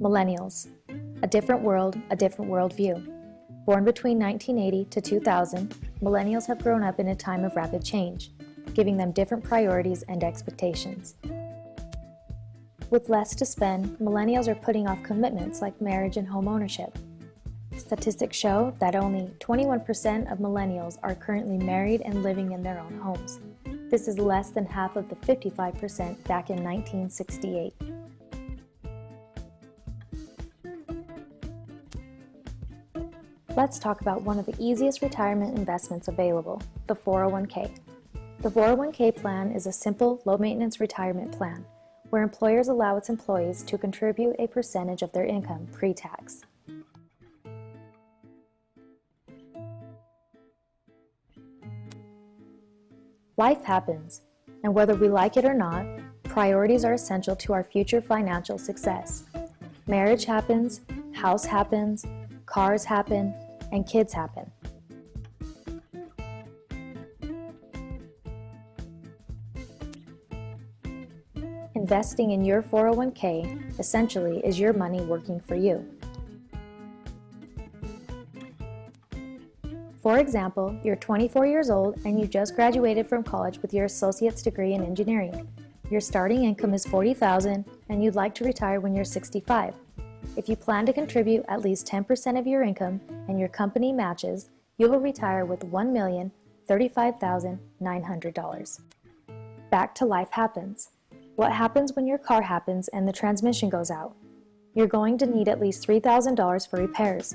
Millennials. A different world, a different worldview. Born between 1980 to 2000, millennials have grown up in a time of rapid change, giving them different priorities and expectations. With less to spend, millennials are putting off commitments like marriage and home ownership. Statistics show that only 21% of millennials are currently married and living in their own homes. This is less than half of the 55% back in 1968. Let's talk about one of the easiest retirement investments available, the 401k. The 401k plan is a simple, low-maintenance retirement plan where employers allow its employees to contribute a percentage of their income pre-tax. Life happens, and whether we like it or not, priorities are essential to our future financial success. Marriage happens, house happens, cars happen, and kids happen. Investing in your 401k essentially is your money working for you. For example, you're 24 years old and you just graduated from college with your associate's degree in engineering. Your starting income is $40,000 and you'd like to retire when you're 65. If you plan to contribute at least 10% of your income and your company matches, you will retire with $1,035,900. Back to life happens. What happens when your car happens and the transmission goes out? You're going to need at least $3,000 for repairs.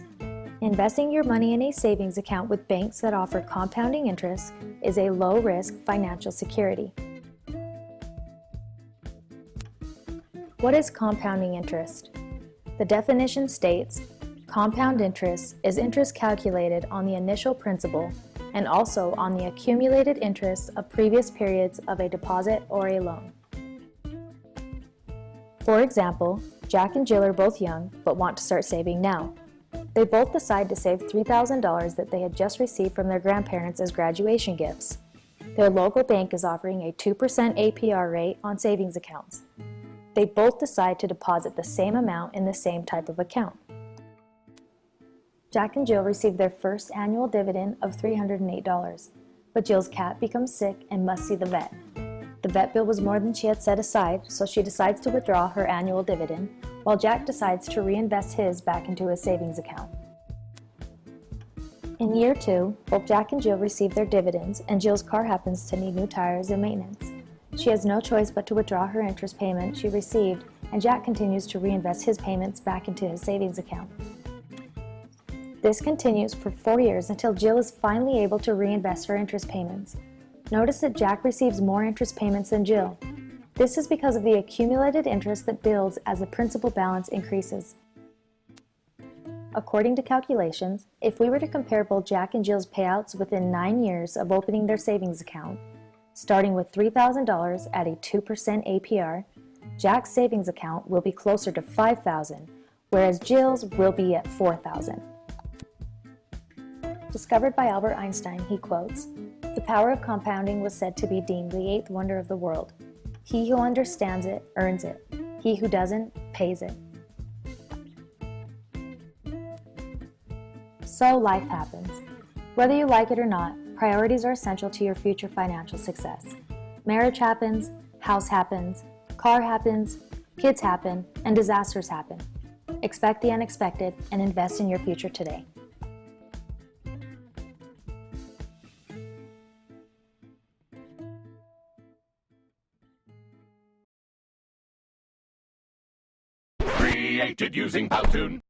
Investing your money in a savings account with banks that offer compounding interest is a low-risk financial security. What is compounding interest? The definition states, compound interest is interest calculated on the initial principal and also on the accumulated interest of previous periods of a deposit or a loan. For example, Jack and Jill are both young but want to start saving now. They both decide to save $3,000 that they had just received from their grandparents as graduation gifts. Their local bank is offering a 2% APR rate on savings accounts. They both decide to deposit the same amount in the same type of account. Jack and Jill receive their first annual dividend of $308, but Jill's cat becomes sick and must see the vet. The vet bill was more than she had set aside, so she decides to withdraw her annual dividend, while Jack decides to reinvest his back into his savings account. In year 2, both Jack and Jill receive their dividends, and Jill's car happens to need new tires and maintenance. She has no choice but to withdraw her interest payment she received, and Jack continues to reinvest his payments back into his savings account. This continues for 4 years until Jill is finally able to reinvest her interest payments. Notice that Jack receives more interest payments than Jill. This is because of the accumulated interest that builds as the principal balance increases. According to calculations, if we were to compare both Jack and Jill's payouts within 9 years of opening their savings account, starting with $3,000 at a 2% APR, Jack's savings account will be closer to $5,000, whereas Jill's will be at $4,000. Discovered by Albert Einstein, he quotes, "The power of compounding was said to be deemed the eighth wonder of the world. He who understands it earns it. He who doesn't pays it." So life happens. Whether you like it or not, priorities are essential to your future financial success. Marriage happens, house happens, car happens, kids happen, and disasters happen. Expect the unexpected and invest in your future today. Created using Powtoon.